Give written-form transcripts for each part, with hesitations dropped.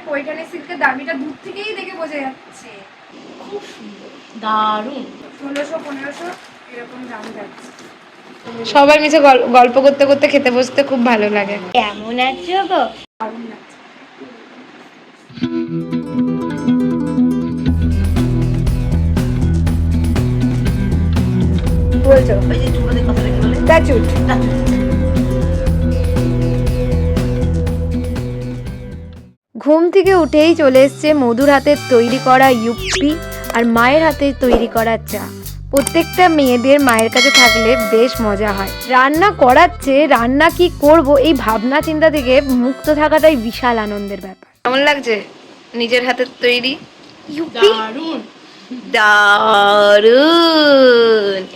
পৈঠানি সিল্কের দামিটা দূর থেকেই দেখে বোঝা যাচ্ছে। খুব সুন্দর, দারুণ। 1600-1500 এরকম দাম যাচ্ছে। সবাই মিশে গল্প করতে করতে খেতে বসতে খুব ভালো লাগে। কেমন আছো গো? দারুণ লাগছে। বলছো ওই যে ছোটদের কথাটা কি বলে? টাচুট। ঘুম থেকে উঠেই চলে এসছে মধুর হাতের তৈরি করা ইউপি আর মায়ের হাতে তৈরি করা চা। প্রত্যেকটা মেয়েদের মায়ের কাছে থাকলে বেশ মজা হয়। রান্না করাচ্ছে, রান্না কি করব এই ভাবনা চিন্তা থেকে মুক্ত থাকাটাই বিশাল আনন্দের ব্যাপার। কেমন লাগছে নিজের হাতের তৈরি ইউপি? দারুণ। দারুণ।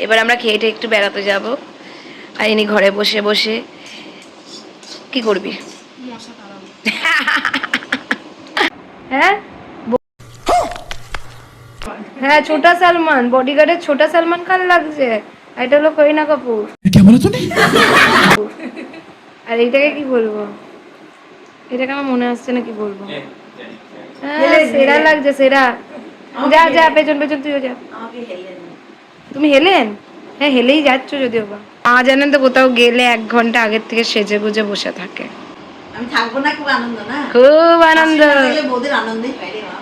এবার আমরা খেয়ে একটু বেড়াতে যাব। আর ইনি ঘরে বসে বসে কি করবি? মশা তাড়াবো। হ্যাঁ হ্যাঁ, ছোটা সালমান, বডিগার্ডের ছোটা সালমান খান লাগছে। এটা হলো করিনা কাপুর। আর এইটাকে কি বলবো, এটাকে আমার মনে আসছে না কি বলবো। হ্যাঁ সেরা লাগছে, সেরা। যা যা পেছন পেছন তুইও যা। তুমি হেলেন? হ্যাঁ হেলেই যাচ্ছ যদিও বা। জানেন তো কোথাও গেলে 1 ঘন্টা আগের থেকে সেজে গুজে বসে থাকে। আমি থাকবো না, খুব আনন্দ না? খুব আনন্দ। বউদের আনন্দেই পাই রে মা।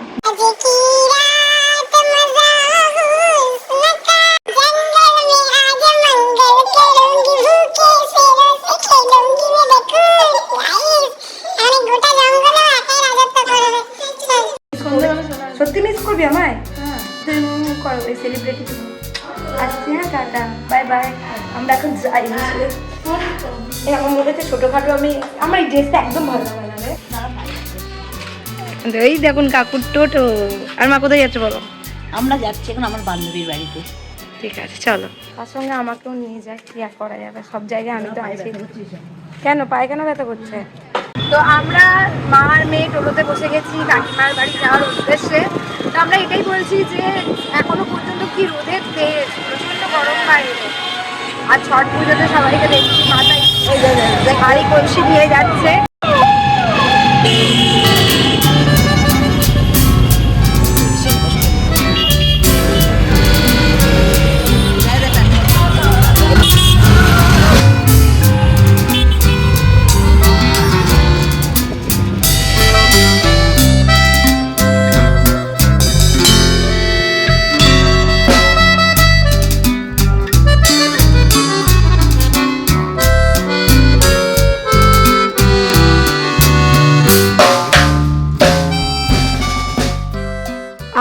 সত্যি মিস করবি আমায়? তুই করো এই সেলিব্রিটি। আসছি, হ্যাঁ টাটা বাই বাই। আমরা এখন যাই। আমার মনে হচ্ছে ছোটখাটো আমার এই ড্রেসটা একদম ভালো লাগে না রে। এই দেখুন কাকুর টোটো। আর মা কোথায় যাচ্ছে বলো? আমরা যাচ্ছি এখন আমার বান্ধবীর বাড়িতে। ঠিক আছে চলো। তার সঙ্গে আমাকেও নিয়ে যাই, কি আর করা যাবে, সব জায়গায় আমি তো আছি। কেন পায়ে কেন ব্যথা করছে? তো আমরা মা আর মেয়ে টোটোতে বসে গেছি কাকিমার বাড়ি যাওয়ার উদ্দেশ্যে। তো আমরা এটাই বলছি যে এখনো পর্যন্ত কি রোদের তেজ, প্রচন্ড গরম বাইরে। আর ছট পুজোতে সবাইকে দেখছি মাথায় হাড়ি কলসি দিয়ে যাচ্ছে।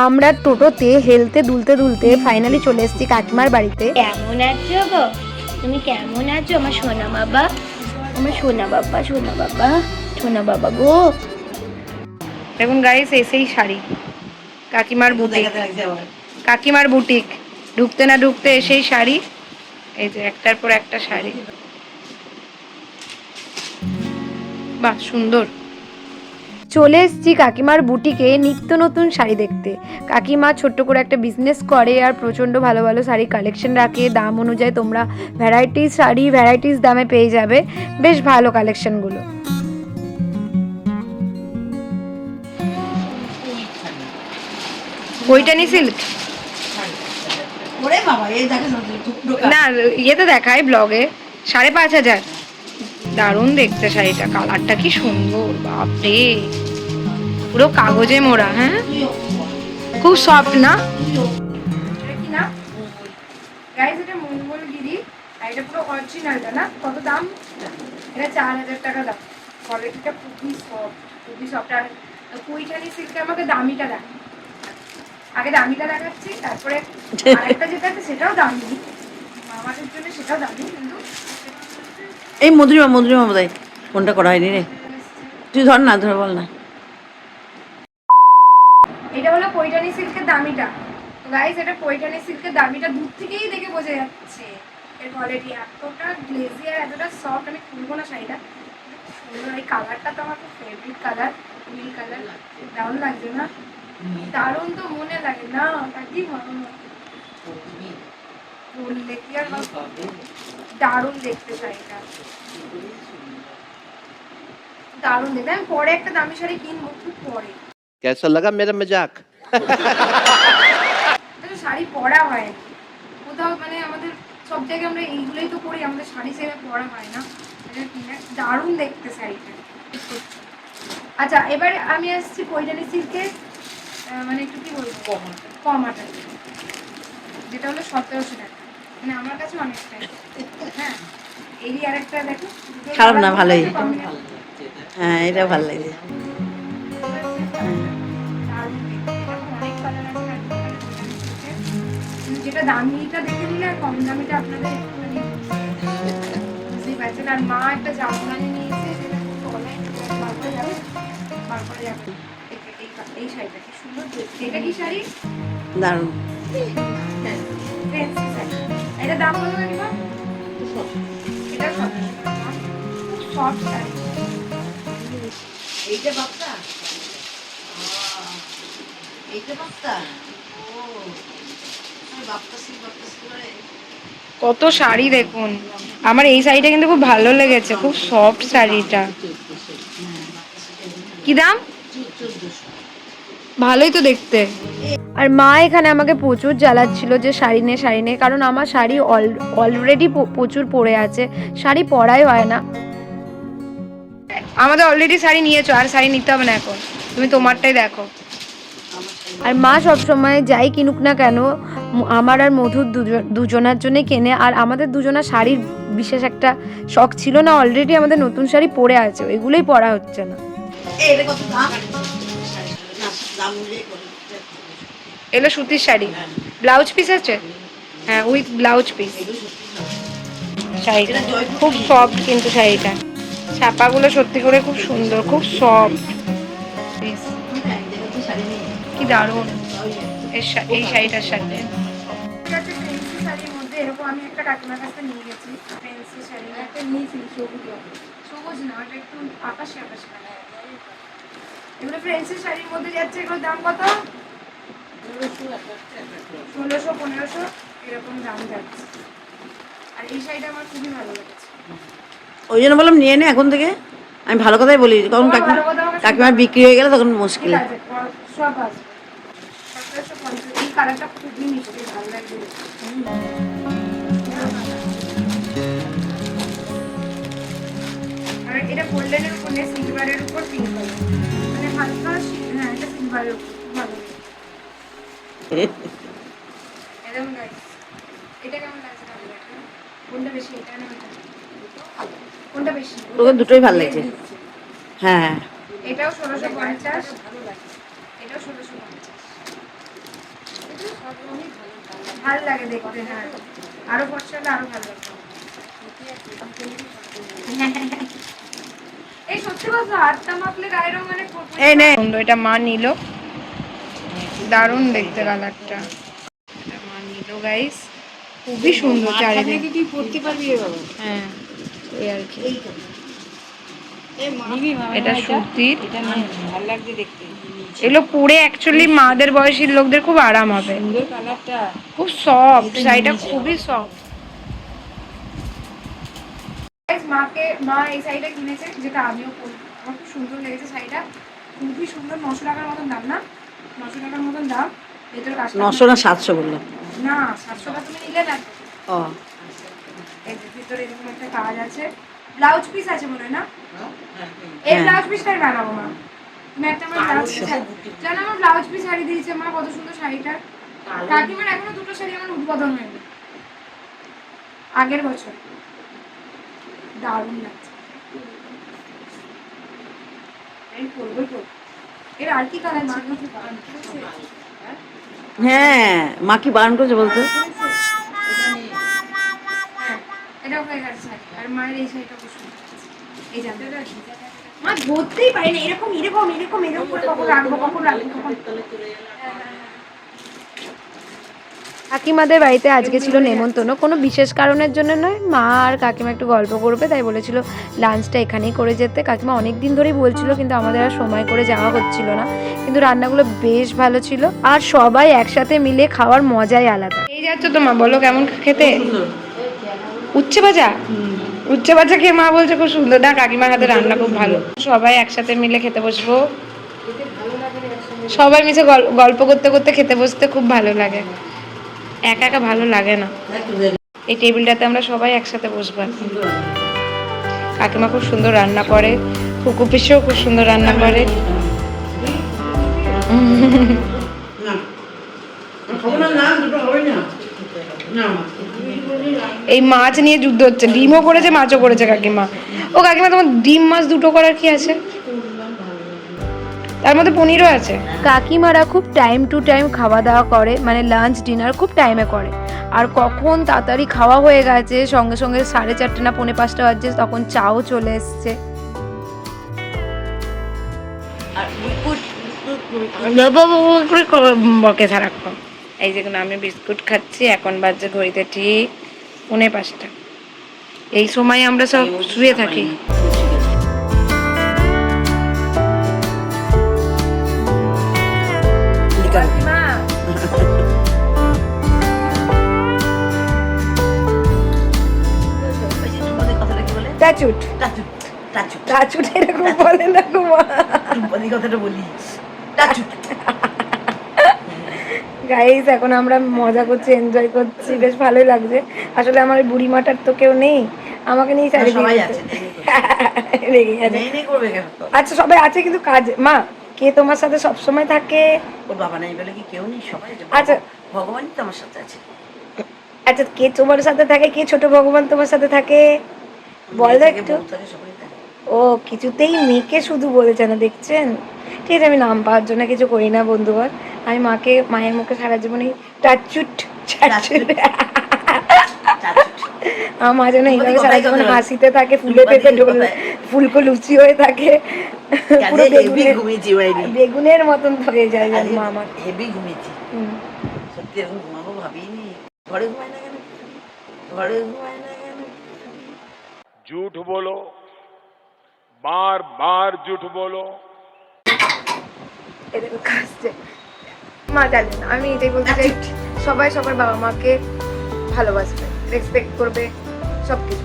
আমরা টোটোতে হেলতে দুলতে দুলতে ফাইনালি চলে এসেছি কাকিমার বাড়িতে। কেমন আছো গো? তুমি কেমন আছো আমার সোনা বাবা? আমার সোনা বাবা, সোনা বাবা, সোনা বাবা গো। দেখুন গাইস, এসেই শাড়ি, কাকিমার বুটিক। কাকিমার বুটিক ঢুকতে না ঢুকতে এসেই শাড়ি। এই যে একটার পর একটা শাড়ি, বাহ সুন্দর। চলে এসেছি কাকিমার বুটিকে নিত্য নতুন শাড়ি দেখতে। কাকিমা ছোট্ট করে একটা বিজনেস করে আর প্রচণ্ড ভালো ভালো শাড়ি কালেকশন রাখে। দাম অনুযায়ী তোমরা ভ্যারাইটিস শাড়ি ভ্যারাইটিস দামে পেয়ে যাবে, বেশ ভালো কালেকশনগুলো। পৈঠানি সিল্ক না, ইয়েতে দেখায় ব্লগে 5,500। দারুণ দেখতে শাড়িটা, কালারটা কি সুন্দর, বাপরে পুরো কাগজে মোড়া। হ্যাঁ খুব সফট না? কি না গাইস, এটা মঙ্গলগিরি আর এটা পুরো অরিজিনালটা না। কত দাম? এটা 4,000 টাকা দাম। কোয়ালিটিটা খুবই সফট, খুবই সফট। আর পৈঠানি সিল্কে আমাকে দামিটা দেখ, আগে দামিটা দেখাচ্ছি, তারপরে আরেকটা যেটা আছে সেটাও দামি, আমাদের জন্য সেটাও দামি। কিন্তু এই মধুরিমা বোধহয় ফোনটা করা হয়নি রে, তুই ধর না, ধর বল না। এটা হলো পৈঠানি সিল্কের দামিটা। তো গাইস, এটা পৈঠানি সিল্কের দামিটা দূর থেকেই দেখে বোঝা যাচ্ছে। এর কোয়ালিটি এতটা গ্লেজি আর এতটা সফট। আমি খুলবো না শাড়িটা, সুন্দর। এই কালারটা তো আমার খুব ফেভারিট কালার, নীল কালার। দারুণ লাগছে না? দারুণ তো মনে লাগে না, কাকি বললে কি আর দারুণ দেখতে শাড়িটা। দারুণ দেখতে। আমি পরে একটা দামি শাড়ি কিনবো খুব পরে। कैसा लगा मेरा मजाक? আসলে শাড়ি পরা হয় না। কোথাও মানে আমাদের সব জায়গায় আমরা এইগুলোই তো করি, আমাদের শাড়ি সেভাবে পরা হয় না। এটা কিনে দারুণ দেখতে শাড়িটা। আচ্ছা, এবারে আমি আসছি পৈঠানি সিল্কের মানে একটু কি বলবো কম আটার, যেটা হলো 1700 টাকা। মানে আমার কাছে অনেকটাই। হ্যাঁ, এরই আরেকটা দেখো। খারাপ না, ভালোই। হ্যাঁ, এটা ভালো লাগছে। যেটা দামিটা দেখে নিলে আর কম দামিটা আপনাদের একটুখানি বুঝতেই পারছেন। আর মা একটা জামদানি নিয়েছে, যেটা খুব অনলাইন বার করে যাবে। এই শাড়িটা কি সুন্দর দেখতে। এটা কি শাড়ি? দারুণ। ফ্যান্সি শাড়ি। এটা দাম কত কাকিমা? এটা 1700 টাকা। খুব সফট শাড়ি। এইটা বাচ্চা, এইটা বাচ্চা। কত শাড়ি দেখুন। আমার এই শাড়িটা কিন্তু খুব ভালো লেগেছে, খুব সফট শাড়িটা। কি দাম? ভালোই তো দেখতে। আর মা এখানে আমাকে প্রচুর জ্বালাচ্ছিল যে শাড়ি নে শাড়ি নে, কারণ আমার শাড়ি অলরেডি প্রচুর পরে আছে, শাড়ি পরাই হয় না। আমাদের অলরেডি শাড়ি নিয়েছো, আর শাড়ি নিতে হবে না এখন, তুমি তোমারটাই দেখো। আর মা সবসময় যাই কিনুক না কেন আমার আর মধুর দুজনার জন্যই কেনে। আর আমাদের দুজনার শাড়ির বিশেষ একটা শখ ছিল না, অলরেডি আমাদের নতুন শাড়ি পরে আছে, এগুলোই পরা হচ্ছে না। এটা কত দাম? না, দাম মিলিয়ে বলো। এগুলো সুতির শাড়ি, ব্লাউজ পিস আছে। হ্যাঁ, উইথ ব্লাউজ পিস। শাড়িটা খুব সফট, কিন্তু শাড়িটা ছাপাগুলো সত্যি করে খুব সুন্দর, খুব সফট। কি দারুণ এই শাড়িটার সাথে। ফ্যান্সি শাড়ির মধ্যে এরকম আমি একটা কাকিমার কাছে নিয়ে গেছি। ফ্যান্সি শাড়ি একটা নিয়েছি, সবুজ না, ওটা একটু আকাশি আকাশি কালার। এগুলো ফ্যান্সি শাড়ির মধ্যে যাচ্ছে। এগুলোর দাম কত? 1600 1500 এরকম দাম যাচ্ছে। আর এই শাড়িটা আমার খুবই ভালো লেগেছে। ওই জন্য বললাম নিয়ে নে এখন থেকে। আমি ভালো কথাই বলি, কারণ কাকিমার বিক্রি হয়ে গেলে তখন মুশকিল। ঠিক আছে, সব আসবে। 1750। এই কালারটা খুবই মিষ্টি, ভালো লাগবে। আর এটা গোল্ডেনের উপর নেই, সিলভারের উপর পিঙ্ক কালার, মানে হালকা হ্যাঁ, এটা সিলভারের উপর ভালো। এরকম গাইস, এটা কেমন লাগছে? কোনটা বেশি, এটা না ওটা? কোনটা বেশি? তোকে দুটোই ভালো লাগছে। হ্যাঁ, এটাও 1650, এটাও 1650। ভালো লাগে দেখতে। হ্যাঁ, আরো ফর্সা হলে আরো ভালো লাগবে। এই সত্যি কথা, হাতটা মাখলে গায়ের রং মানে এই নে, এটা মা নিল, দারুণ দেখতে কালারটা। এটা মা নিল গাইস, খুবই সুন্দর চারিদিকে। তুই পড়তে পারবি বাবা। হ্যাঁ, এই আর কি। এটা সুতির, ভালো লাগছে দেখতে। এগুলো পরে অ্যাকচুয়ালি মাদের বয়সী লোকদের খুব আরাম হবে, সুন্দর কালারটা। খুব সফট শাড়িটা, খুবই সফট। মা এই শাড়িটা কিনেছে, যেটা আমিও পরবো। আমার খুব সুন্দর লেগেছে শাড়িটা, খুবই সুন্দর। 900 টাকার মতন দাম না? 900 টাকার মতন দাম। ভেতরে কাজ 900 না 700 বললাম। না, 700 টাকা তুমি নিলে না। ও, এই যে ভিতরে এরকম একটা কাজ আছে, ব্লাউজ পিস আছে মনে হয় না? এই ব্লাউজ পিসটাই বানাবো মা। তুমি একটা আমার ব্লাউজ পিস জানো, আমার ব্লাউজ পিস শাড়ি দিয়েছে মা, কত সুন্দর শাড়িটা। কাকিমার এখনো দুটো শাড়ি আমার উদ্বোধন হয়নি, আগের বছর। দারুণ লাগছে। আমি পরবই পরবো। এর আর কি কালার ছিল? হ্যাঁ, মা কি বারণ করেছে বলতো? হ্যাঁ, এটাও হয়ে গেছে শাড়ি। আর মায়ের এই শাড়িটা খুব সুন্দর। এই জানতে মা ধরতেই পারি না, এরকম এরকম এরকম এরকম করে কখন রাখবো কখন রাখবো কখন। কাকিমাদের বাড়িতে আজকে ছিল নেমন্তন্ন, কোনো বিশেষ কারণের জন্য নয়, মা আর কাকিমা একটু গল্প করবে তাই বলেছিল লাঞ্চটা এখানেই করে যেতে। কাকিমা অনেক দিন ধরেই বলছিল, কিন্তু আমাদের আর সময় করে যাওয়া হচ্ছিল না। কিন্তু রান্নাগুলো বেশ ভালো ছিল, আর সবাই একসাথে মিলে খাওয়ার মজাই আলাদা। এই যাচ্ছ তো মা, বলো কেমন খেতে? উচ্ছে ভাজা, উচ্চ বাচ্চা খেয়ে মা বলছে খুব সুন্দর, না কাকিমার হাতে রান্না খুব ভালো। সবাই একসাথে মিলে খেতে বসবো, সবাই মিশে গল্প করতে করতে খেতে বসতে খুব ভালো লাগে, একা একা ভালো লাগে না। এই টেবিলটাতে আমরা সবাই একসাথে বসবো। কাকিমা খুব সুন্দর রান্না করে, ফুকু পিসিও খুব সুন্দর রান্না করে। এই মাছ নিয়ে যুদ্ধ হচ্ছে, ডিমও করেছে মাছও করেছে কাকিমা। ও কাকিমা, তোমার ডিম মাছ দুটো করার কি আছে? তার মধ্যে পনিরও আছে। কাকিমারা খুব টাইম টু টাইম খাওয়া দাওয়া করে, মানে লাঞ্চ ডিনার খুব টাইমে করে। আর কখন তাড়াতাড়ি খাওয়া হয়ে গেছে, সঙ্গে সঙ্গে 4:30 না 4:45 বাজছে, তখন চাও চলে এসছে। বকে সারাক্ষণ। এই যে আমি বিস্কুট খাচ্ছি, এখন বাজছে ঘড়িতে ঠিক 4:45। এই সময় আমরা সব শুয়ে থাকি। টাচুট টাচুট এরকম বলে না গো মা। কথাটা বলি গাইস, এখন আমরা মজা করছি, এনজয় করছি, বেশ ভালোই লাগছে। আসলে আমার বুড়ি মাটার তো কেউ নেই, আমাকে নিয়ে চারিদিকে রেগে গেছে। আচ্ছা সবাই আছে কিন্তু কাজ। মা, কে তোমার সাথে সব সময় থাকে? ওর বাবা নাই বলে কি কেউ নেই, সবাই। আচ্ছা, ভগবানই তো আমার সাথে আছে। আচ্ছা, কে তোমার সাথে থাকে? কে ছোট ভগবান তোমার সাথে থাকে বল একটু। ও কিছুতেই মেয়েকে শুধু বলেছে না, দেখছেন? ঠিক আছে, আমি নাম পাওয়ার জন্য কিছু করি না বন্ধুগণ। আমি মাকে, মায়ের মুখে সারা জীবনে টাচুট টাচুট আমার মা যেন এইভাবে সারা জীবন হাসিতে থাকে, ফুলে পেঁপে ফুলকো লুচি হয়ে থাকে, পুরো বেগুনের মতন হয়ে যায় মা আমার। হেভি ঘুমিয়েছি সত্যি, এখন ঘুমাবো ভাবিনি। ঘরে ঘুমায় না কেন? ঘরে ঘুমায় না কেন? झूठ बोलो, बार बार झूठ बोलो। মা জানেন, আমি এটাই বলতে চাই, সবাই সবার বাবা মাকে ভালোবাসবে, রেসপেক্ট করবে, সবকিছু।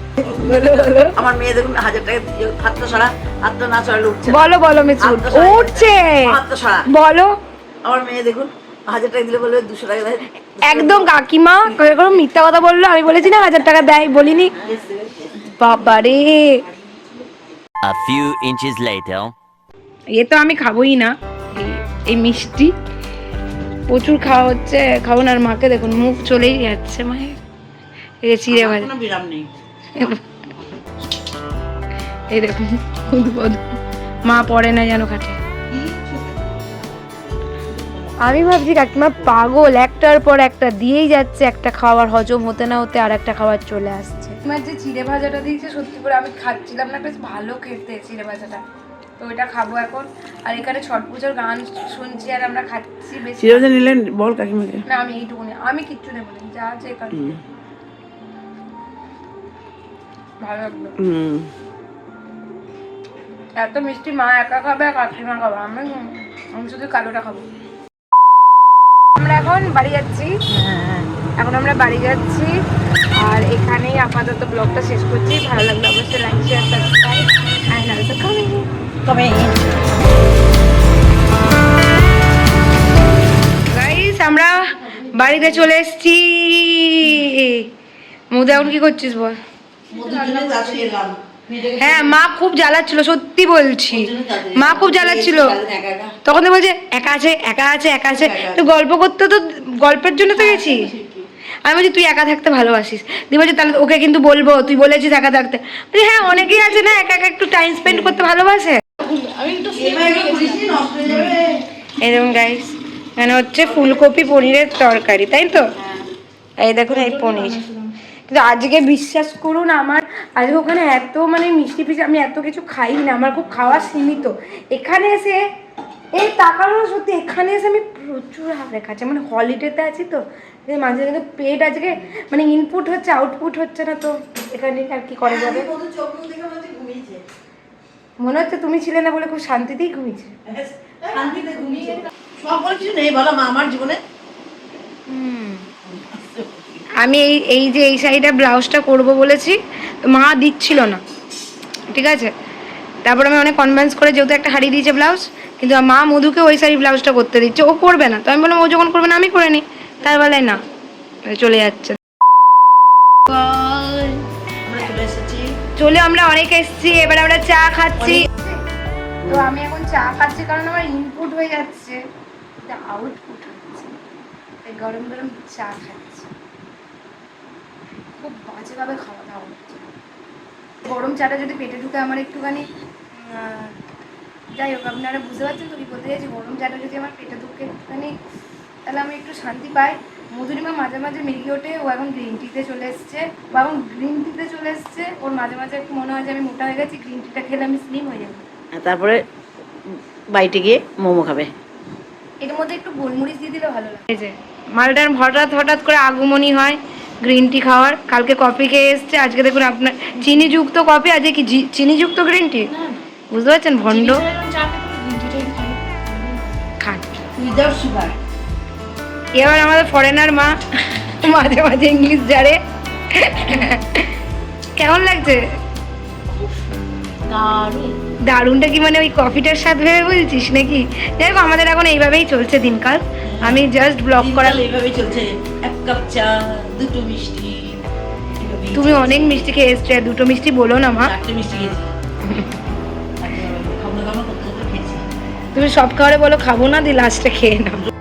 আমার মেয়ে দেখুন 1000 টাকা হাতটা সারা, হাতটা না ছড়ালে উঠছে। বলো বলো মিছু, উঠছে হাতটা সারা বলো। আমার মেয়ে দেখুন 1000 টাকা দিলে বলবে 200 টাকা দেয়। একদম কাকিমা কোনো মিথ্যা কথা বললো? আমি বলেছি না 1000 টাকা দেয়, বলিনি? বাবারে, A few inches later. এ তো আমি খাবোই না, এই মিষ্টি প্রচুর খাওয়া হচ্ছে, খাবো না। আর মাকে দেখুন, মুখ চলেই যাচ্ছে মায়ের। এই যে চিড়ে ভাজা, কোনো বিরাম নেই। এই দেখুন উদ্বোধ, মা পড়ে না যেন খাটে। আমি ভাবছি কাকিমা পাগল, একটার পর একটা দিয়েই যাচ্ছে, একটা খাবার হজম হতে না হতে আর একটা খাবার চলে আসছে। আমার যে চিড়ে ভাজাটা দিয়েছে, সত্যি করে আমি খাচ্ছিলাম না, বেশ ভালো খেতে চিড়ে ভাজাটা, তো ওইটা খাবো এখন। আর এখানে ছট পুজোর গান শুনছি আর আমরা খাচ্ছি। বেশ চিড়ে ভাজা নিলেন বল কাকিমাকে। না, আমি এইটুকুনি, আমি কিচ্ছু নেবো না, যা আছে এখানে। ভালো লাগলো, এত মিষ্টি মা একা খাবে আর কাকিমা খাবে, আমি শুধু কালোটা খাবো। আমরা এখন বাড়ি যাচ্ছি, এখন আমরা বাড়ি যাচ্ছি। আর এখানেই আপাতত ব্লগটা শেষ করছি। ভালো লাগলো অবশ্যই like share subscribe and also comment. Guys, আমরা বাড়িতে চলে এসেছি। মুদা, এখন কি করছিস বল? হ্যাঁ, মা খুব জ্বালাচ্ছিল, সত্যি বলছি, মা খুব জ্বালাচ্ছিল। তখন তো বলছে একা আছে একা আছে একা আছে, তো গল্প করতে, তো গল্পের জন্য তো গেছি। আমি বলছি তুই একা থাকতে ভালোবাসিস, দিয়ে বলছি তাহলে ওকে কিন্তু বলবো তুই বলেছিস একা থাকতে। বলছি হ্যাঁ, অনেকেই আছে না একা একা একটু টাইম স্পেন্ড করতে ভালোবাসে। এরকম গাইস, এখানে হচ্ছে ফুলকপি পনিরের তরকারি, তাই তো? এই দেখুন এই পনির। কিন্তু আজকে বিশ্বাস করুন, আমার আজকে ওখানে এত মানে মিষ্টি ফিষ্টি, আমি এত কিছু খাই না, আমার খুব খাওয়া সীমিত। এখানে এসে এই তাকানো, সত্যি এখানে এসে আমি প্রচুর হারে খাচ্ছি, মানে হলিডেতে আছি তো, মাঝে কিন্তু পেট আজকে মানে ইনপুট হচ্ছে আউটপুট হচ্ছে না, তো এখানে আর কি করা যাবে। মনে হচ্ছে তুমি ছিলে না বলে খুব শান্তিতেই ঘুমিয়েছে। সকল কিছু নেই বলো মা আমার জীবনে। আমি এই যে এই শাড়িটা ব্লাউজটা করব বলেছি, মা দিচ্ছিল না, ঠিক আছে। তারপর আমি অনেক কনভিন্স করে, যেহেতু একটা হারিয়ে দিয়েছে ব্লাউজ, কিন্তু মা মধুকে ওই শাড়ি ব্লাউজটা করতে দিচ্ছে, ও করবে না। তো আমি বললাম ও যখন করবে না আমি করে নিই, তার বেলায় না, চলে যাচ্ছে। আমরা চলে এসেছি। চলে আমরা অনেক এসেছি, এবার আমরা চা খাচ্ছি। তো আমি এখন চা খাচ্ছি কারণ আমার ইনপুট হয়ে যাচ্ছে, এটা আউটপুট হচ্ছে, তাই গরম গরম চা খাচ্ছি। খুব বাজেভাবে খাওয়া দাওয়া হচ্ছে। গরম চাটা যদি পেটে ঢুকে আমার একটুখানি যাই হোক, আপনারা বুঝতে পারছেন তো কি বলতে চাইছি। গরম চাটা যদি আমার পেটে ঢুকে একটুখানি, তাহলে আমি একটু শান্তি পাই। মধুরিমা মাঝে মাঝে মেগি ওঠে, ও এখন গ্রিন টিতে চলে এসছে, বা এখন গ্রিন টিতে চলে এসছে। ওর মাঝে মাঝে একটু মনে হয় যে আমি মোটা হয়ে গেছি, গ্রিন টিটা খেলে আমি স্লিম হয়ে যাবো। আর তারপরে বাইটে গিয়ে মোমো খাবে। এর মধ্যে একটু গোলমরিচ দিয়ে দিলে ভালো লাগে। এই যে মালটার হঠাৎ করে আগমনী হয় গ্রিন টি খাওয়ার। কালকে কফি খেয়ে এসছে, আজকে দেখুন আপনার চিনিযুক্ত কফি, আজকে কি চিনিযুক্ত গ্রিন টি, বুঝতে পারছেন? ভণ্ড খান। Without sugar. এবার আমাদের ফরেনার মা মাঝে মাঝে ইংলিশ জারে। কেমন লাগছে? দারুণটা কি মানে ওই কফিটার স্বাদ ভেবে বলছিস নাকি? যাই হোক, আমাদের এখন এইভাবেই চলছে দিনকাল। আমি জাস্ট ব্লগ করা। এইভাবেই চলছে, এক কাপ চা, দুটো মিষ্টি। তুমি অনেক মিষ্টি খেয়ে এসছো, দুটো মিষ্টি বলো না মা। চারটে মিষ্টি খেয়েছি। খাবো না খাবো করতে খেয়েছি। তুমি সব খাবারে বলো খাবো না, দিয়ে লাস্টে খেয়ে নাও।